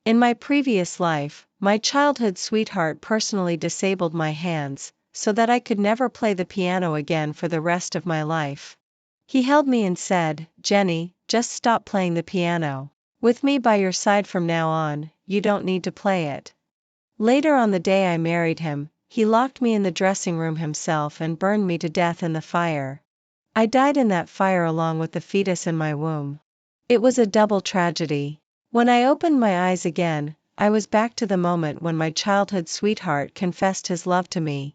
In my previous life, my childhood sweetheart personally disabled my hands, so that I could never play the piano again for the rest of my life. He held me and said, "Jenny, just stop playing the piano. With me by your side from now on, you don't need to play it." Later on the day I married him, he locked me in the dressing room himself and burned me to death in the fire. I died in that fire along with the fetus in my womb. It was a double tragedy. When I opened my eyes again, I was back to the moment when my childhood sweetheart confessed his love to me.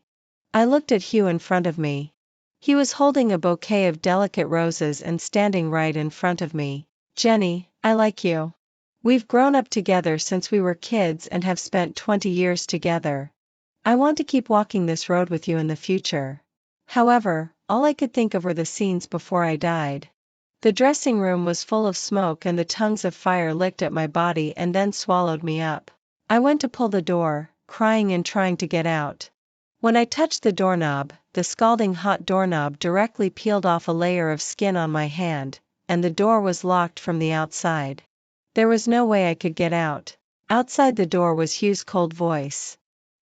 I looked at Hugh in front of me. He was holding a bouquet of delicate roses and standing right in front of me. "Jenny, I like you. We've grown up together since we were kids and have spent 20 years together. I want to keep walking this road with you in the future." However, all I could think of were the scenes before I died. The dressing room was full of smoke and the tongues of fire licked at my body and then swallowed me up. I went to pull the door, crying and trying to get out. When I touched the doorknob, the scalding hot doorknob directly peeled off a layer of skin on my hand, and the door was locked from the outside. There was no way I could get out. Outside the door was Hugh's cold voice.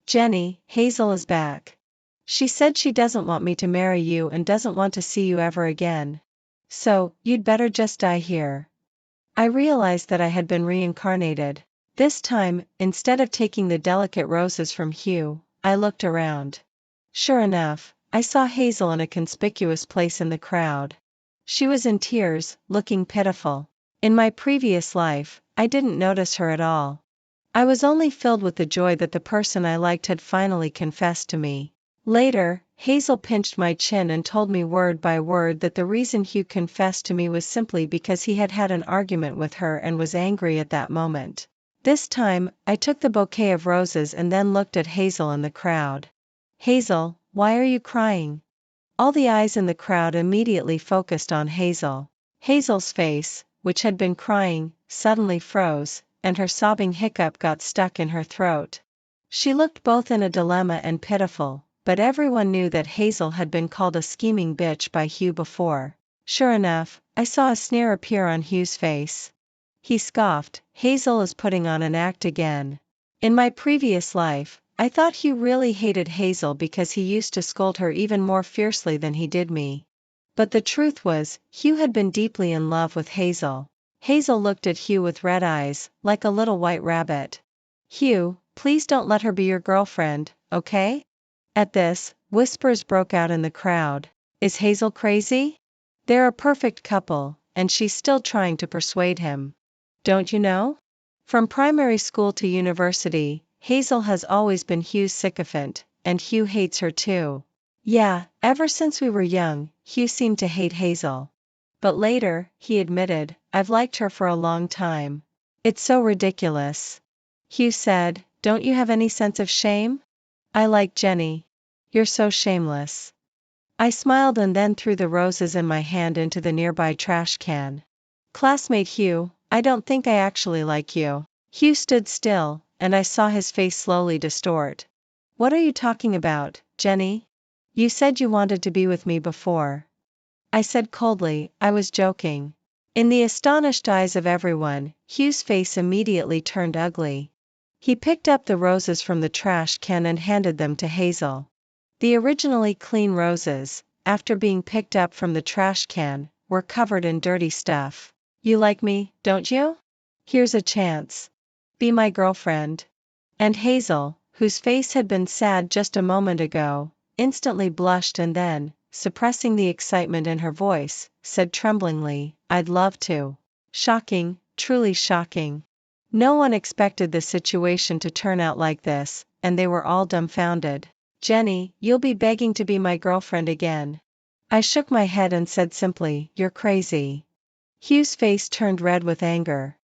"Jenny, Hazel is back. She said she doesn't want me to marry you and doesn't want to see you ever again. So, you'd better just die here." I realized that I had been reincarnated. This time, instead of taking the delicate roses from Hugh, I looked around. Sure enough, I saw Hazel in a conspicuous place in the crowd. She was in tears, looking pitiful. In my previous life, I didn't notice her at all. I was only filled with the joy that the person I liked had finally confessed to me. Later, Hazel pinched my chin and told me word by word that the reason Hugh confessed to me was simply because he had had an argument with her and was angry at that moment. This time, I took the bouquet of roses and then looked at Hazel in the crowd. "Hazel, why are you crying?" All the eyes in the crowd immediately focused on Hazel. Hazel's face, which had been crying, suddenly froze, and her sobbing hiccup got stuck in her throat. She looked both in a dilemma and pitiful, but everyone knew that Hazel had been called a scheming bitch by Hugh before. Sure enough, I saw a sneer appear on Hugh's face. He scoffed, "Hazel is putting on an act again." In my previous life, I thought Hugh really hated Hazel because he used to scold her even more fiercely than he did me. But the truth was, Hugh had been deeply in love with Hazel. Hazel looked at Hugh with red eyes, like a little white rabbit. "Hugh, please don't let her be your girlfriend, okay?" At this, whispers broke out in the crowd. "Is Hazel crazy? They're a perfect couple, and she's still trying to persuade him. Don't you know? From primary school to university, Hazel has always been Hugh's sycophant, and Hugh hates her too." Yeah, ever since we were young, Hugh seemed to hate Hazel. But later, he admitted, "I've liked her for a long time." "It's so ridiculous." Hugh said, "Don't you have any sense of shame?" "I like Jenny." "You're so shameless." I smiled and then threw the roses in my hand into the nearby trash can. "Classmate Hugh, I don't think I actually like you." Hugh stood still, and I saw his face slowly distort. "What are you talking about, Jenny? You said you wanted to be with me before." I said coldly, I was joking. In the astonished eyes of everyone, Hugh's face immediately turned ugly. He picked up the roses from the trash can and handed them to Hazel. The originally clean roses, after being picked up from the trash can, were covered in dirty stuff. "You like me, don't you? Here's a chance. Be my girlfriend." And Hazel, whose face had been sad just a moment ago, instantly blushed and then, suppressing the excitement in her voice, said tremblingly, "I'd love to." Shocking, truly shocking. No one expected the situation to turn out like this, and they were all dumbfounded. "Jenny, you'll be begging to be my girlfriend again." I shook my head and said simply, "You're crazy." Hugh's face turned red with anger.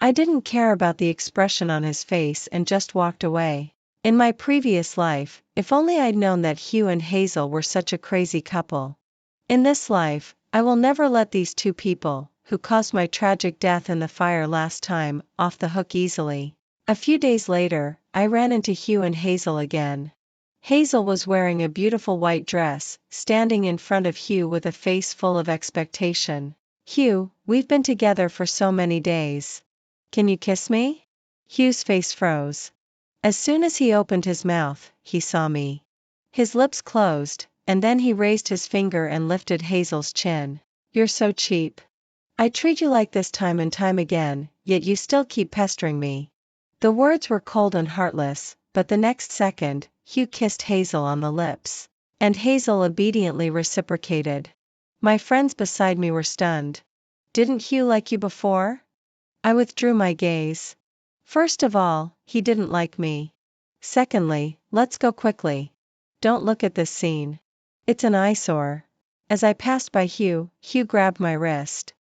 I didn't care about the expression on his face and just walked away. In my previous life, if only I'd known that Hugh and Hazel were such a crazy couple. In this life, I will never let these two people, who caused my tragic death in the fire last time, off the hook easily. A few days later, I ran into Hugh and Hazel again. Hazel was wearing a beautiful white dress, standing in front of Hugh with a face full of expectation. "Hugh, we've been together for so many days. Can you kiss me?" Hugh's face froze. As soon as he opened his mouth, he saw me. His lips closed, and then he raised his finger and lifted Hazel's chin. You're so cheap. I treat you like this time and time again, yet you still keep pestering me. The words were cold and heartless, but the next second, Hugh kissed Hazel on the lips. And Hazel obediently reciprocated. My friends beside me were stunned. Didn't Hugh like you before? I withdrew my gaze. First of all, he didn't like me. Secondly, let's go quickly. Don't look at this scene. It's an eyesore. As I passed by Hugh, Hugh grabbed my wrist.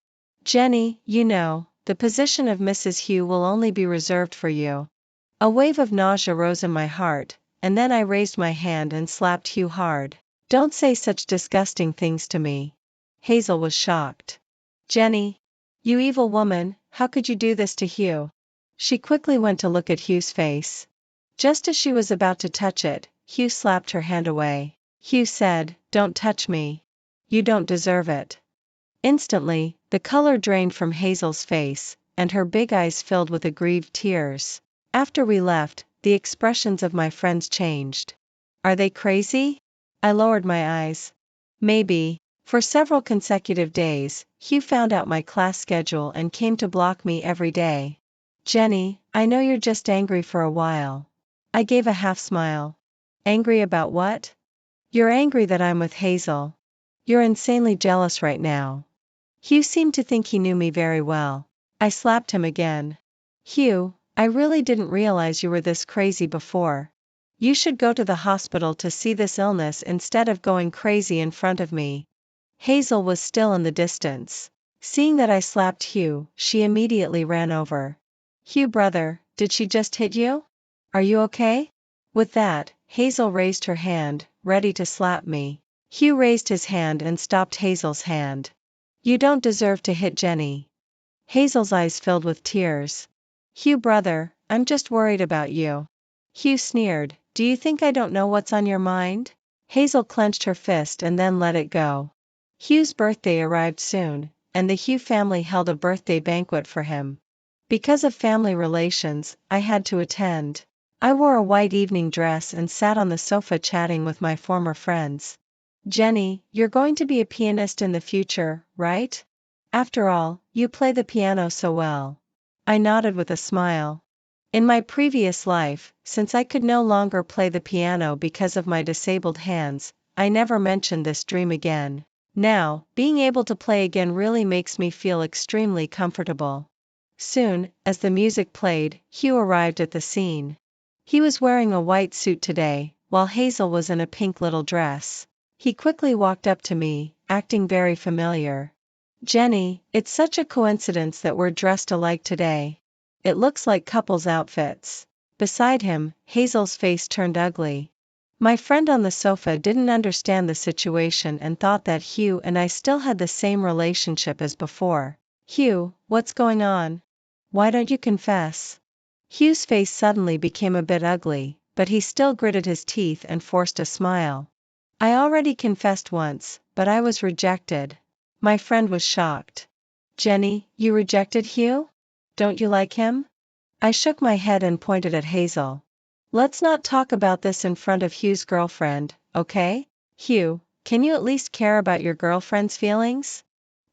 Jenny, you know, the position of Mrs. Hugh will only be reserved for you. A wave of nausea rose in my heart, and then I raised my hand and slapped Hugh hard. Don't say such disgusting things to me. Hazel was shocked. Jenny, you evil woman, how could you do this to Hugh? She quickly went to look at Hugh's face. Just as she was about to touch it, Hugh slapped her hand away. Hugh said, don't touch me. You don't deserve it. Instantly, the color drained from Hazel's face, and her big eyes filled with aggrieved tears. After we left, the expressions of my friends changed. Are they crazy? I lowered my eyes. Maybe. For several consecutive days, Hugh found out my class schedule and came to block me every day. Jenny, I know you're just angry for a while. I gave a half smile. Angry about what? You're angry that I'm with Hazel. You're insanely jealous right now. Hugh seemed to think he knew me very well. I slapped him again. Hugh, I really didn't realize you were this crazy before. You should go to the hospital to see this illness instead of going crazy in front of me. Hazel was still in the distance. Seeing that I slapped Hugh, she immediately ran over. Hugh brother, did she just hit you? Are you okay? With that, Hazel raised her hand, ready to slap me. Hugh raised his hand and stopped Hazel's hand. You don't deserve to hit Jenny. Hazel's eyes filled with tears. Hugh brother, I'm just worried about you. Hugh sneered, do you think I don't know what's on your mind? Hazel clenched her fist and then let it go. Hugh's birthday arrived soon, and the Hugh family held a birthday banquet for him. Because of family relations, I had to attend. I wore a white evening dress and sat on the sofa chatting with my former friends. Jenny, you're going to be a pianist in the future, right? After all, you play the piano so well. I nodded with a smile. In my previous life, since I could no longer play the piano because of my disabled hands, I never mentioned this dream again. Now, being able to play again really makes me feel extremely comfortable. Soon, as the music played, Hugh arrived at the scene. He was wearing a white suit today, while Hazel was in a pink little dress. He quickly walked up to me, acting very familiar. Jenny, it's such a coincidence that we're dressed alike today. It looks like couples' outfits. Beside him, Hazel's face turned ugly. My friend on the sofa didn't understand the situation and thought that Hugh and I still had the same relationship as before. Hugh, what's going on? Why don't you confess? Hugh's face suddenly became a bit ugly, but he still gritted his teeth and forced a smile. I already confessed once, but I was rejected. My friend was shocked. Jenny, you rejected Hugh? Don't you like him? I shook my head and pointed at Hazel. Let's not talk about this in front of Hugh's girlfriend, okay? Hugh, can you at least care about your girlfriend's feelings?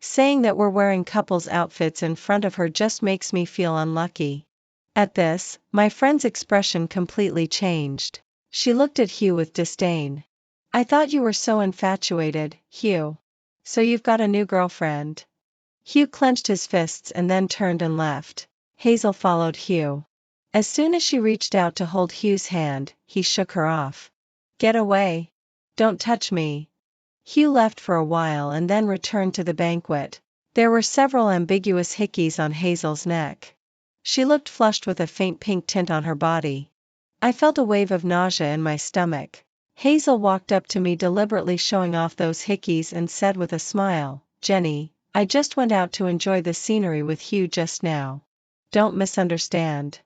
Saying that we're wearing couples' outfits in front of her just makes me feel unlucky. At this, my friend's expression completely changed. She looked at Hugh with disdain. I thought you were so infatuated, Hugh. So you've got a new girlfriend. Hugh clenched his fists and then turned and left. Hazel followed Hugh. As soon as she reached out to hold Hugh's hand, he shook her off. Get away. Don't touch me. Hugh left for a while and then returned to the banquet. There were several ambiguous hickeys on Hazel's neck. She looked flushed with a faint pink tint on her body. I felt a wave of nausea in my stomach. Hazel walked up to me deliberately showing off those hickeys and said with a smile, Jenny, I just went out to enjoy the scenery with Hugh just now. Don't misunderstand.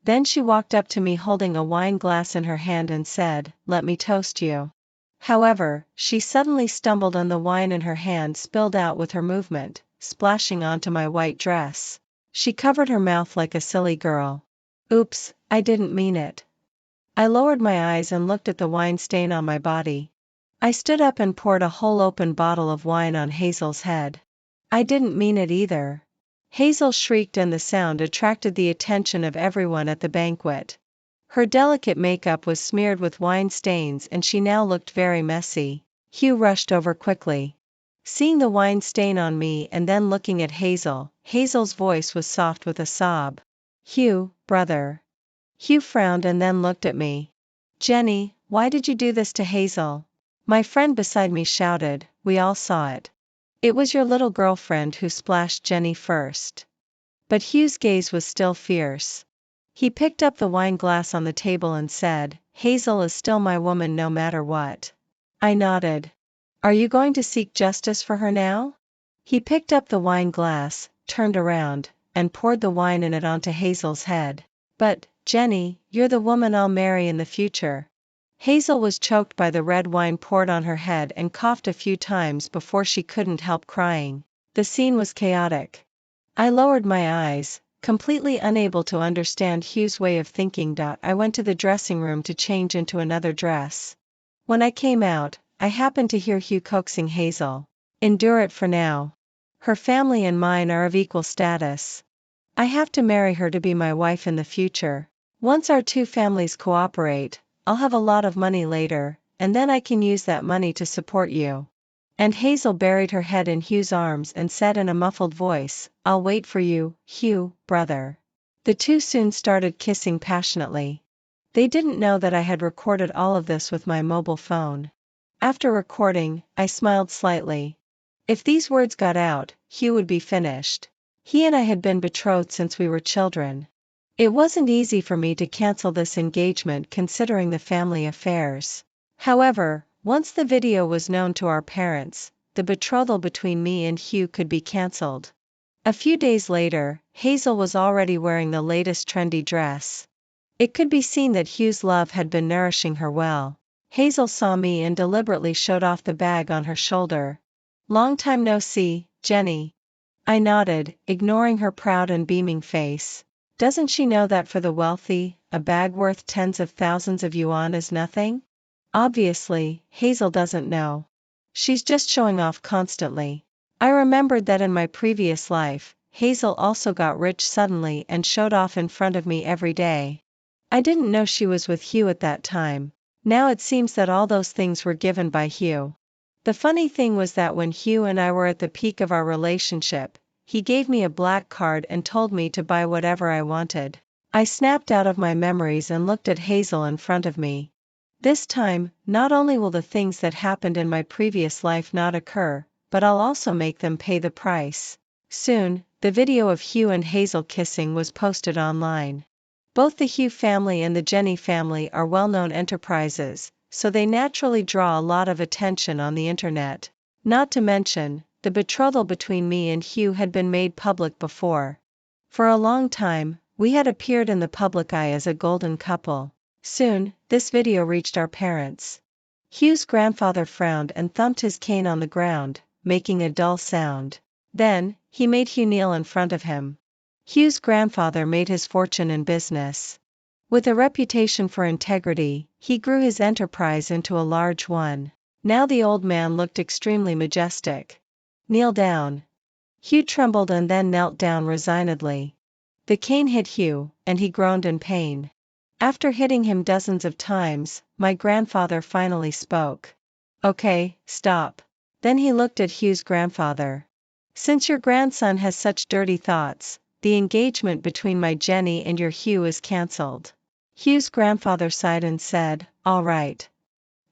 Then she walked up to me holding a wine glass in her hand and said, let me toast you. However, she suddenly stumbled and the wine in her hand spilled out with her movement, splashing onto my white dress. She covered her mouth like a silly girl. Oops, I didn't mean it. I lowered my eyes and looked at the wine stain on my body. I stood up and poured a whole open bottle of wine on Hazel's head. I didn't mean it either. Hazel shrieked and the sound attracted the attention of everyone at the banquet. Her delicate makeup was smeared with wine stains and she now looked very messy. Hugh rushed over quickly. Seeing the wine stain on me and then looking at Hazel, Hazel's voice was soft with a sob. Hugh, brother. Hugh frowned and then looked at me. Jenny, why did you do this to Hazel? My friend beside me shouted, we all saw it. It was your little girlfriend who splashed Jenny first. But Hugh's gaze was still fierce. He picked up the wine glass on the table and said, Hazel is still my woman no matter what. I nodded. Are you going to seek justice for her now? He picked up the wine glass, turned around, and poured the wine in it onto Hazel's head. But, Jenny, you're the woman I'll marry in the future. Hazel was choked by the red wine poured on her head and coughed a few times before she couldn't help crying. The scene was chaotic. I lowered my eyes, completely unable to understand Hugh's way of thinking. I went to the dressing room to change into another dress. When I came out, I happened to hear Hugh coaxing Hazel. Endure it for now. Her family and mine are of equal status. I have to marry her to be my wife in the future. Once our two families cooperate, I'll have a lot of money later, and then I can use that money to support you. And Hazel buried her head in Hugh's arms and said in a muffled voice, I'll wait for you, Hugh, brother. The two soon started kissing passionately. They didn't know that I had recorded all of this with my mobile phone. After recording, I smiled slightly. If these words got out, Hugh would be finished. He and I had been betrothed since we were children. It wasn't easy for me to cancel this engagement considering the family affairs. However, once the video was known to our parents, the betrothal between me and Hugh could be cancelled. A few days later, Hazel was already wearing the latest trendy dress. It could be seen that Hugh's love had been nourishing her well. Hazel saw me and deliberately showed off the bag on her shoulder. Long time no see, Jenny. I nodded, ignoring her proud and beaming face. Doesn't she know that for the wealthy, a bag worth tens of thousands of yuan is nothing? Obviously, Hazel doesn't know. She's just showing off constantly. I remembered that in my previous life, Hazel also got rich suddenly and showed off in front of me every day. I didn't know she was with Hugh at that time. Now it seems that all those things were given by Hugh. The funny thing was that when Hugh and I were at the peak of our relationship, he gave me a black card and told me to buy whatever I wanted. I snapped out of my memories and looked at Hazel in front of me. This time, not only will the things that happened in my previous life not occur, but I'll also make them pay the price. Soon, the video of Hugh and Hazel kissing was posted online. Both the Hugh family and the Jenny family are well-known enterprises, so they naturally draw a lot of attention on the internet. Not to mention, the betrothal between me and Hugh had been made public before. For a long time, we had appeared in the public eye as a golden couple. Soon, this video reached our parents. Hugh's grandfather frowned and thumped his cane on the ground, making a dull sound. Then, he made Hugh kneel in front of him. Hugh's grandfather made his fortune in business. With a reputation for integrity, he grew his enterprise into a large one. Now the old man looked extremely majestic. Kneel down. Hugh trembled and then knelt down resignedly. The cane hit Hugh, and he groaned in pain. After hitting him dozens of times, my grandfather finally spoke. Okay, stop. Then he looked at Hugh's grandfather. Since your grandson has such dirty thoughts, the engagement between my Jenny and your Hugh is cancelled. Hugh's grandfather sighed and said, all right.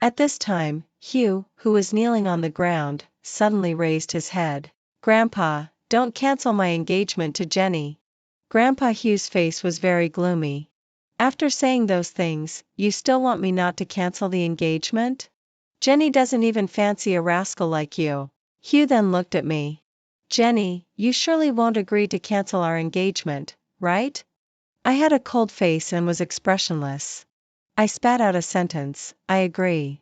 At this time, Hugh, who was kneeling on the ground, suddenly raised his head. Grandpa, don't cancel my engagement to Jenny. Grandpa Hugh's face was very gloomy. After saying those things, you still want me not to cancel the engagement? Jenny doesn't even fancy a rascal like you. Hugh then looked at me. Jenny, you surely won't agree to cancel our engagement, right? I had a cold face and was expressionless. I spat out a sentence, I agree.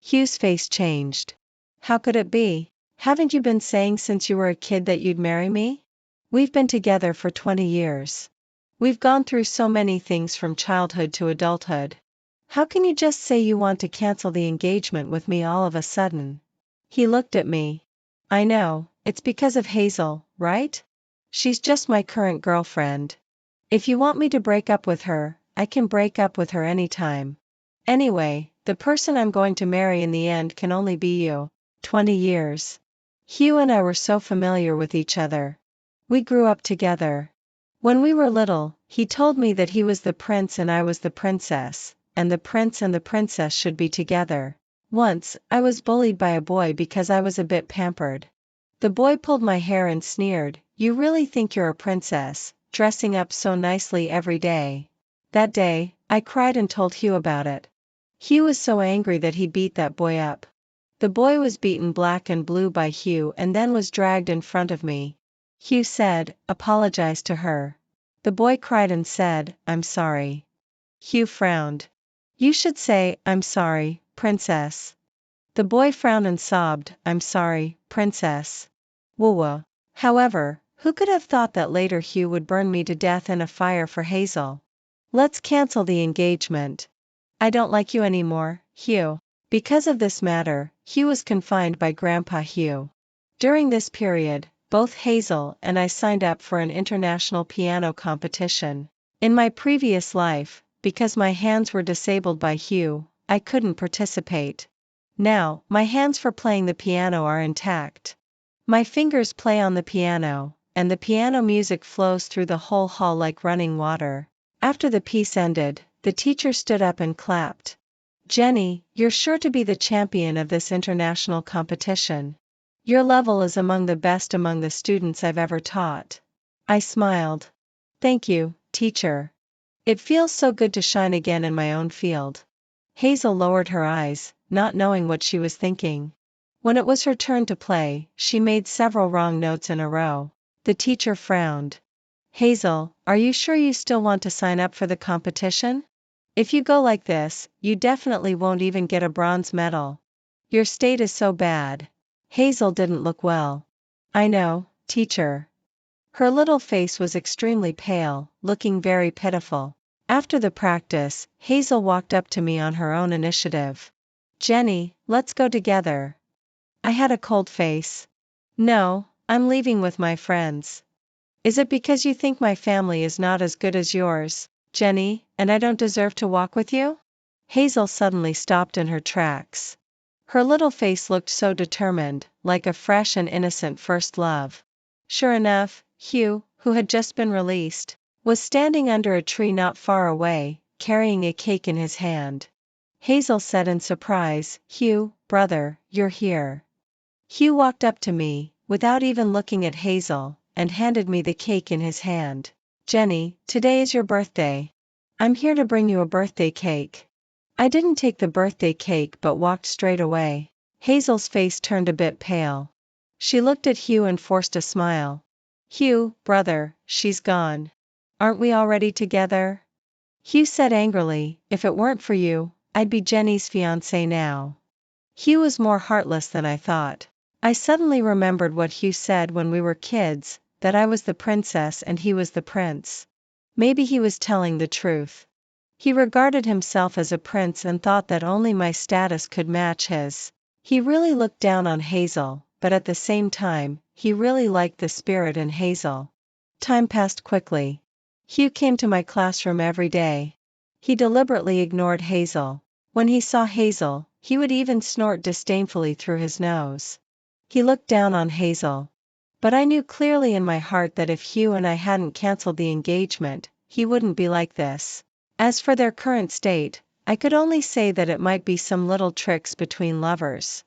Hugh's face changed. How could it be? Haven't you been saying since you were a kid that you'd marry me? We've been together for 20 years. We've gone through so many things from childhood to adulthood. How can you just say you want to cancel the engagement with me all of a sudden? He looked at me. I know, it's because of Hazel, right? She's just my current girlfriend. If you want me to break up with her, I can break up with her anytime. Anyway, the person I'm going to marry in the end can only be you. 20 years. Hugh and I were so familiar with each other. We grew up together. When we were little, he told me that he was the prince and I was the princess, and the prince and the princess should be together. Once, I was bullied by a boy because I was a bit pampered. The boy pulled my hair and sneered, "You really think you're a princess, dressing up so nicely every day?" That day, I cried and told Hugh about it. Hugh was so angry that he beat that boy up. The boy was beaten black and blue by Hugh and then was dragged in front of me. Hugh said, "Apologize to her." The boy cried and said, "I'm sorry." Hugh frowned. "You should say, 'I'm sorry, princess.'" The boy frowned and sobbed, "I'm sorry, princess." Woo-woo. However, who could have thought that later Hugh would burn me to death in a fire for Hazel? Let's cancel the engagement. I don't like you anymore, Hugh. Because of this matter, Hugh was confined by Grandpa Hugh. During this period, both Hazel and I signed up for an international piano competition. In my previous life, because my hands were disabled by Hugh, I couldn't participate. Now, my hands for playing the piano are intact. My fingers play on the piano, and the piano music flows through the whole hall like running water. After the piece ended, the teacher stood up and clapped. "Jenny, you're sure to be the champion of this international competition. Your level is among the best among the students I've ever taught." I smiled. "Thank you, teacher. It feels so good to shine again in my own field." Hazel lowered her eyes, not knowing what she was thinking. When it was her turn to play, she made several wrong notes in a row. The teacher frowned. "Hazel, are you sure you still want to sign up for the competition? If you go like this, you definitely won't even get a bronze medal. Your state is so bad." Hazel didn't look well. "I know, teacher." Her little face was extremely pale, looking very pitiful. After the practice, Hazel walked up to me on her own initiative. "Jenny, let's go together." I had a cold face. "No, I'm leaving with my friends." "Is it because you think my family is not as good as yours, Jenny, and I don't deserve to walk with you?" Hazel suddenly stopped in her tracks. Her little face looked so determined, like a fresh and innocent first love. Sure enough, Hugh, who had just been released, was standing under a tree not far away, carrying a cake in his hand. Hazel said in surprise, "Hugh, brother, you're here." Hugh walked up to me, without even looking at Hazel, and handed me the cake in his hand. "Jenny, today is your birthday. I'm here to bring you a birthday cake." I didn't take the birthday cake but walked straight away. Hazel's face turned a bit pale. She looked at Hugh and forced a smile. "Hugh, brother, she's gone. Aren't we already together?" Hugh said angrily, "If it weren't for you, I'd be Jenny's fiancé now." Hugh was more heartless than I thought. I suddenly remembered what Hugh said when we were kids, that I was the princess and he was the prince. Maybe he was telling the truth. He regarded himself as a prince and thought that only my status could match his. He really looked down on Hazel, but at the same time, he really liked the spirit in Hazel. Time passed quickly. Hugh came to my classroom every day. He deliberately ignored Hazel. When he saw Hazel, he would even snort disdainfully through his nose. He looked down on Hazel. But I knew clearly in my heart that if Hugh and I hadn't cancelled the engagement, he wouldn't be like this. As for their current state, I could only say that it might be some little tricks between lovers.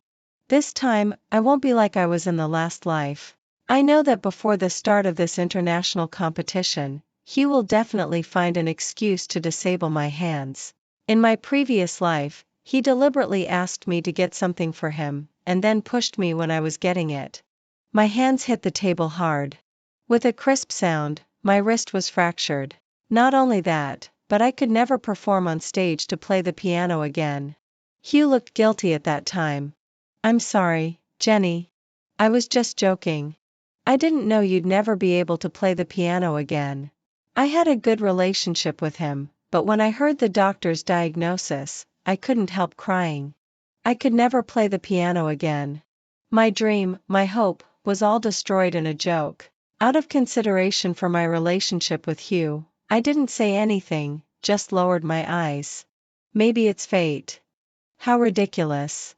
This time, I won't be like I was in the last life. I know that before the start of this international competition, Hugh will definitely find an excuse to disable my hands. In my previous life, he deliberately asked me to get something for him, and then pushed me when I was getting it. My hands hit the table hard. With a crisp sound, my wrist was fractured. Not only that, but I could never perform on stage to play the piano again. Hugh looked guilty at that time. "I'm sorry, Jenny. I was just joking. I didn't know you'd never be able to play the piano again." I had a good relationship with him, but when I heard the doctor's diagnosis, I couldn't help crying. I could never play the piano again. My dream, my hope, was all destroyed in a joke. Out of consideration for my relationship with Hugh, I didn't say anything, just lowered my eyes. Maybe it's fate. How ridiculous.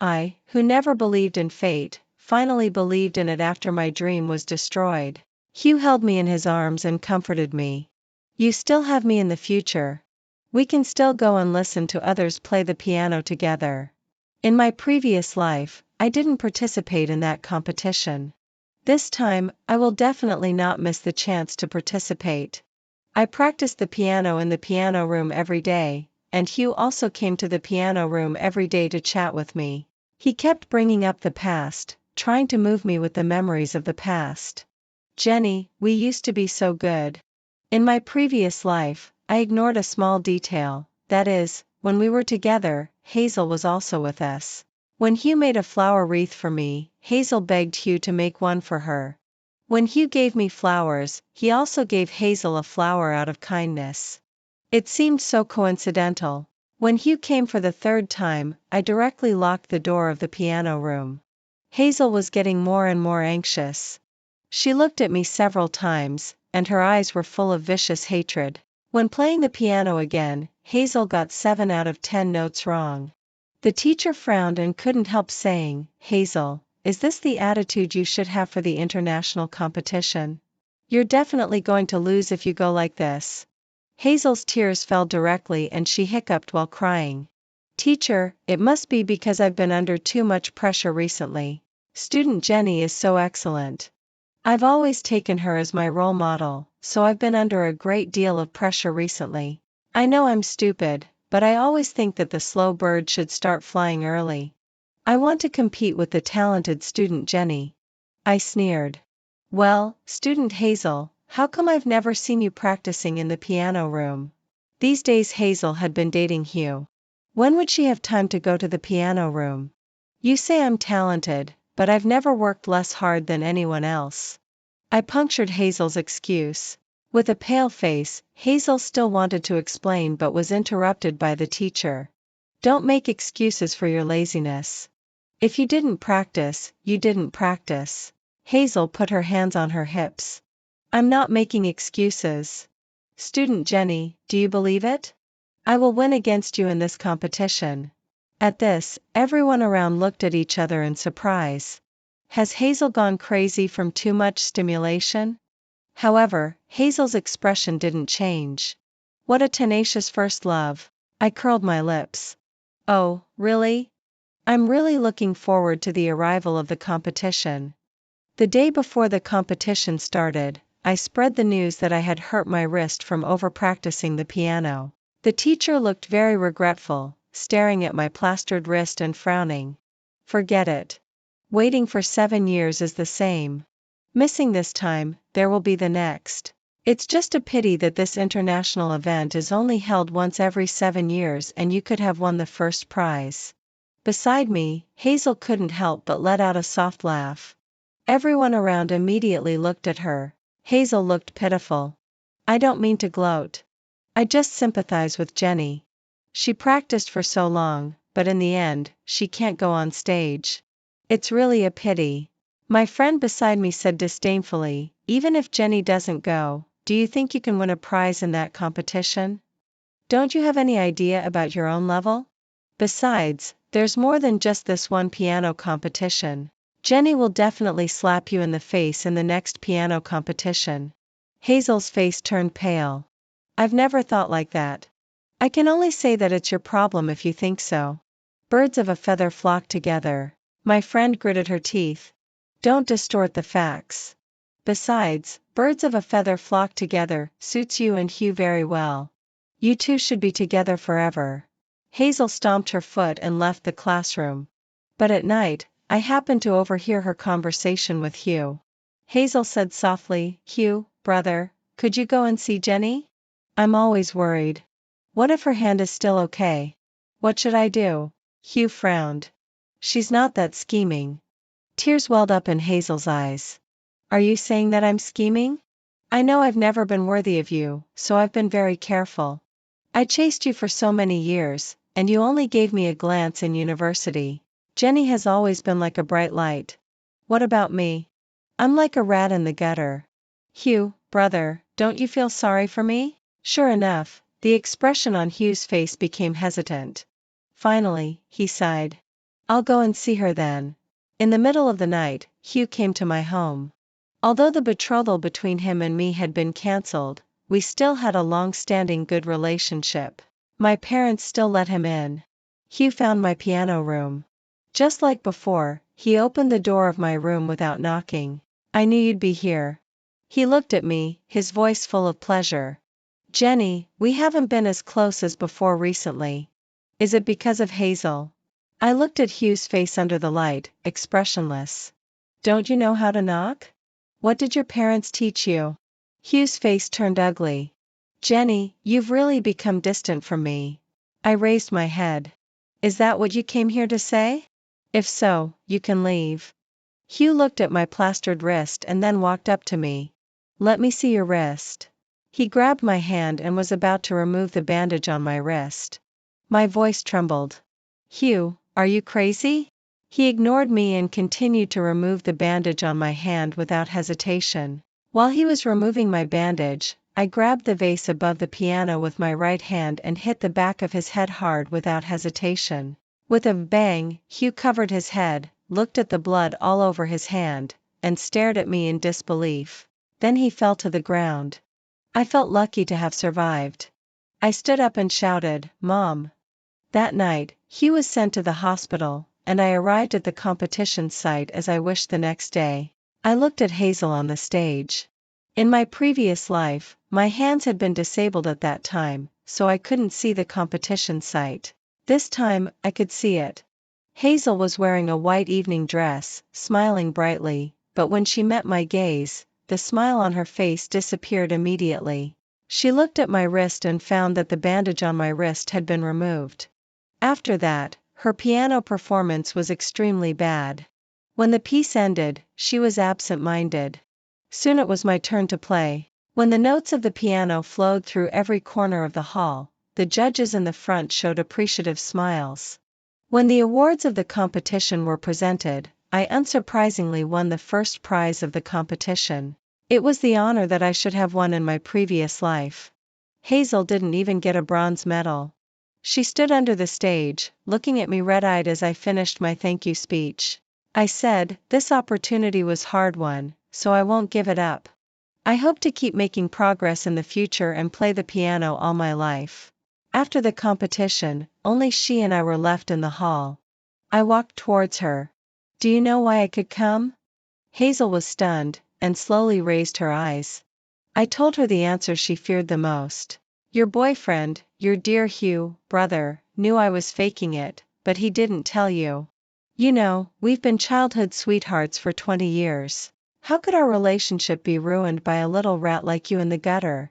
I, who never believed in fate, finally believed in it after my dream was destroyed. Hugh held me in his arms and comforted me. You still have me in the future. We can still go and listen to others play the piano together. In my previous life, I didn't participate in that competition. This time, I will definitely not miss the chance to participate. I practiced the piano in the piano room every day, and Hugh also came to the piano room every day to chat with me. He kept bringing up the past, trying to move me with the memories of the past. Jenny, we used to be so good. In my previous life, I ignored a small detail, that is, when we were together, Hazel was also with us. When Hugh made a flower wreath for me, Hazel begged Hugh to make one for her. When Hugh gave me flowers, he also gave Hazel a flower out of kindness. It seemed so coincidental. When Hugh came for the third time, I directly locked the door of the piano room. Hazel was getting more and more anxious. She looked at me several times, and her eyes were full of vicious hatred. When playing the piano again, Hazel got 7 out of 10 notes wrong. The teacher frowned and couldn't help saying, "Hazel, is this the attitude you should have for the international competition? You're definitely going to lose if you go like this." Hazel's tears fell directly and she hiccuped while crying. "Teacher, it must be because I've been under too much pressure recently. Student Jenny is so excellent. I've always taken her as my role model, so I've been under a great deal of pressure recently. I know I'm stupid, but I always think that the slow bird should start flying early. I want to compete with the talented student Jenny." I sneered. "Well, student Hazel, how come I've never seen you practicing in the piano room?" These days Hazel had been dating Hugh. When would she have time to go to the piano room? "You say I'm talented, but I've never worked less hard than anyone else." I punctured Hazel's excuse. With a pale face, Hazel still wanted to explain but was interrupted by the teacher. "Don't make excuses for your laziness. If you didn't practice, you didn't practice." Hazel put her hands on her hips. "I'm not making excuses. Student Jenny, do you believe it? I will win against you in this competition." At this, everyone around looked at each other in surprise. Has Hazel gone crazy from too much stimulation? However, Hazel's expression didn't change. What a tenacious first love. I curled my lips. Oh, really? I'm really looking forward to the arrival of the competition. The day before the competition started, I spread the news that I had hurt my wrist from over-practicing the piano. The teacher looked very regretful, staring at my plastered wrist and frowning. "Forget it. Waiting for 7 years is the same. Missing this time, there will be the next. It's just a pity that this international event is only held once every 7 years and you could have won the first prize." Beside me, Hazel couldn't help but let out a soft laugh. Everyone around immediately looked at her. Hazel looked pitiful. I don't mean to gloat. I just sympathize with Jenny. She practiced for so long, but in the end, she can't go on stage. It's really a pity. My friend beside me said disdainfully, "Even if Jenny doesn't go, do you think you can win a prize in that competition? Don't you have any idea about your own level? Besides, there's more than just this one piano competition. Jenny will definitely slap you in the face in the next piano competition." Hazel's face turned pale. "I've never thought like that. I can only say that it's your problem if you think so. Birds of a feather flock together." My friend gritted her teeth. "Don't distort the facts. Besides, birds of a feather flock together suits you and Hugh very well. You two should be together forever." Hazel stomped her foot and left the classroom. But at night, I happened to overhear her conversation with Hugh. Hazel said softly, "Hugh, brother, could you go and see Jenny? I'm always worried. What if her hand is still okay? What should I do?" Hugh frowned. "She's not that scheming." Tears welled up in Hazel's eyes. "Are you saying that I'm scheming?" I know I've never been worthy of you, so I've been very careful. I chased you for so many years, and you only gave me a glance in university. Jenny has always been like a bright light. What about me? I'm like a rat in the gutter. Hugh, brother, don't you feel sorry for me? Sure enough, the expression on Hugh's face became hesitant. Finally, he sighed. I'll go and see her then. In the middle of the night, Hugh came to my home. Although the betrothal between him and me had been cancelled, we still had a long-standing good relationship. My parents still let him in. Hugh found my piano room. Just like before, he opened the door of my room without knocking. I knew you'd be here. He looked at me, his voice full of pleasure. Jenny, we haven't been as close as before recently. Is it because of Hazel? I looked at Hugh's face under the light, expressionless. Don't you know how to knock? What did your parents teach you? Hugh's face turned ugly. Jenny, you've really become distant from me. I raised my head. Is that what you came here to say? If so, you can leave. Hugh looked at my plastered wrist and then walked up to me. Let me see your wrist. He grabbed my hand and was about to remove the bandage on my wrist. My voice trembled. Hugh, are you crazy? He ignored me and continued to remove the bandage on my hand without hesitation. While he was removing my bandage, I grabbed the vase above the piano with my right hand and hit the back of his head hard without hesitation. With a bang, Hugh covered his head, looked at the blood all over his hand, and stared at me in disbelief. Then he fell to the ground. I felt lucky to have survived. I stood up and shouted, Mom. That night, Hugh was sent to the hospital, and I arrived at the competition site as I wished the next day. I looked at Hazel on the stage. In my previous life, my hands had been disabled at that time, so I couldn't see the competition site. This time, I could see it. Hazel was wearing a white evening dress, smiling brightly, but when she met my gaze, the smile on her face disappeared immediately. She looked at my wrist and found that the bandage on my wrist had been removed. After that, her piano performance was extremely bad. When the piece ended, she was absent-minded. Soon it was my turn to play. When the notes of the piano flowed through every corner of the hall, the judges in the front showed appreciative smiles. When the awards of the competition were presented, I unsurprisingly won the first prize of the competition. It was the honor that I should have won in my previous life. Hazel didn't even get a bronze medal. She stood under the stage, looking at me red-eyed as I finished my thank you speech. I said, this opportunity was hard-won, so I won't give it up. I hope to keep making progress in the future and play the piano all my life. After the competition, only she and I were left in the hall. I walked towards her. Do you know why I could come? Hazel was stunned, and slowly raised her eyes. I told her the answer she feared the most. Your boyfriend, your dear Hugh, brother, knew I was faking it, but he didn't tell you. You know, we've been childhood sweethearts for 20 years. How could our relationship be ruined by a little rat like you in the gutter?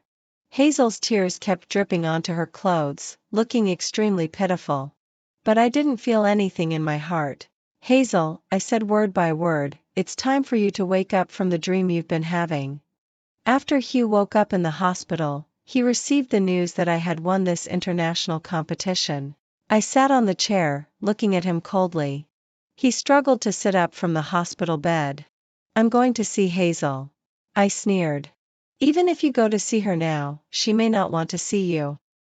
Hazel's tears kept dripping onto her clothes, looking extremely pitiful. But I didn't feel anything in my heart. Hazel, I said word by word, it's time for you to wake up from the dream you've been having. After Hugh woke up in the hospital, he received the news that I had won this international competition. I sat on the chair, looking at him coldly. He struggled to sit up from the hospital bed. I'm going to see Hazel. I sneered. Even if you go to see her now, she may not want to see you.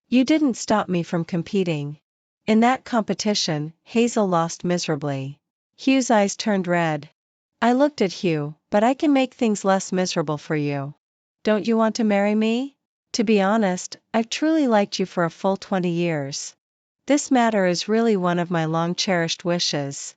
You didn't stop me from competing. In that competition, Hazel lost miserably. Hugh's eyes turned red. I looked at Hugh, but I can make things less miserable for you. Don't you want to marry me? To be honest, I've truly liked you for a full 20 years. This matter is really one of my long-cherished wishes.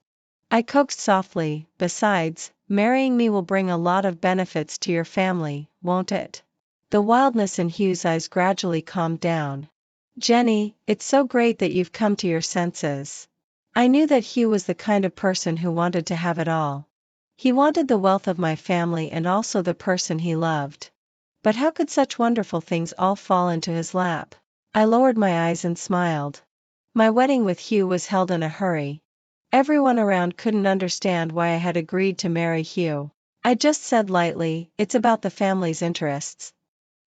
I coaxed softly, besides, marrying me will bring a lot of benefits to your family, won't it? The wildness in Hugh's eyes gradually calmed down. Jenny, it's so great that you've come to your senses. I knew that Hugh was the kind of person who wanted to have it all. He wanted the wealth of my family and also the person he loved. But how could such wonderful things all fall into his lap? I lowered my eyes and smiled. My wedding with Hugh was held in a hurry. Everyone around couldn't understand why I had agreed to marry Hugh. I just said lightly, it's about the family's interests.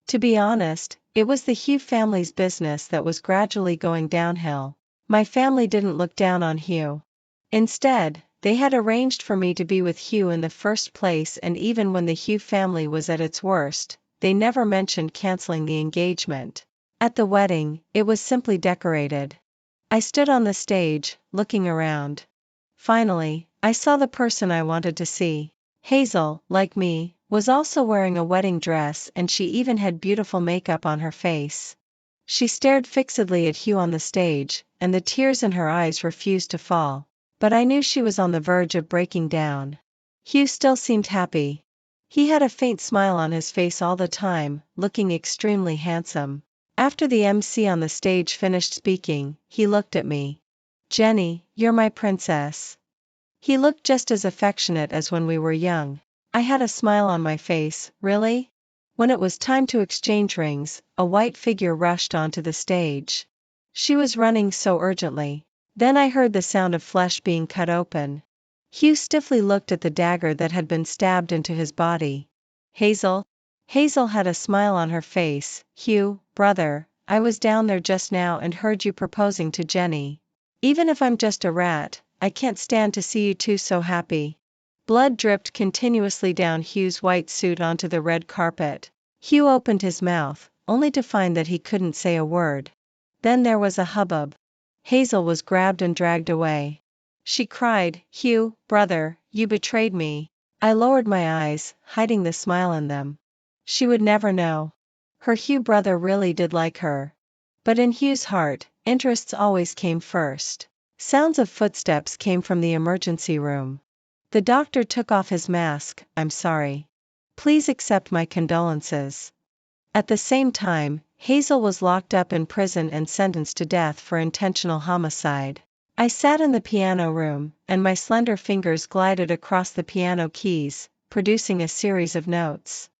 To be honest, it was the Hugh family's business that was gradually going downhill. My family didn't look down on Hugh. Instead, they had arranged for me to be with Hugh in the first place, and even when the Hugh family was at its worst, they never mentioned canceling the engagement. At the wedding, it was simply decorated. I stood on the stage, looking around. Finally, I saw the person I wanted to see. Hazel, like me, was also wearing a wedding dress, and she even had beautiful makeup on her face. She stared fixedly at Hugh on the stage, and the tears in her eyes refused to fall. But I knew she was on the verge of breaking down. Hugh still seemed happy. He had a faint smile on his face all the time, looking extremely handsome. After the MC on the stage finished speaking, he looked at me. "Jenny, you're my princess." He looked just as affectionate as when we were young. I had a smile on my face. Really? When it was time to exchange rings, a white figure rushed onto the stage. She was running so urgently. Then I heard the sound of flesh being cut open. Hugh stiffly looked at the dagger that had been stabbed into his body. "Hazel?" Hazel had a smile on her face. "Hugh, brother, I was down there just now and heard you proposing to Jenny. Even if I'm just a rat, I can't stand to see you two so happy." Blood dripped continuously down Hugh's white suit onto the red carpet. Hugh opened his mouth, only to find that he couldn't say a word. Then there was a hubbub. Hazel was grabbed and dragged away. She cried, "Hugh, brother, you betrayed me." I lowered my eyes, hiding the smile in them. She would never know. Her Hugh brother really did like her. But in Hugh's heart, interests always came first. Sounds of footsteps came from the emergency room. The doctor took off his mask. "I'm sorry. Please accept my condolences." At the same time, Hazel was locked up in prison and sentenced to death for intentional homicide. I sat in the piano room, and my slender fingers glided across the piano keys, producing a series of notes.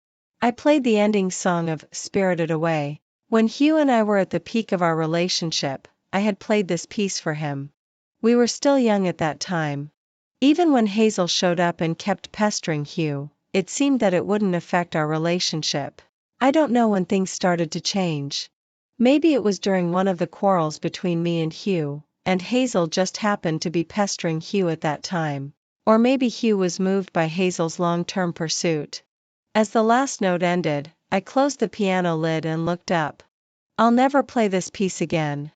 I played the ending song of Spirited Away. When Hugh and I were at the peak of our relationship, I had played this piece for him. We were still young at that time. Even when Hazel showed up and kept pestering Hugh, it seemed that it wouldn't affect our relationship. I don't know when things started to change. Maybe it was during one of the quarrels between me and Hugh, and Hazel just happened to be pestering Hugh at that time. Or maybe Hugh was moved by Hazel's long-term pursuit. As the last note ended, I closed the piano lid and looked up. "I'll never play this piece again."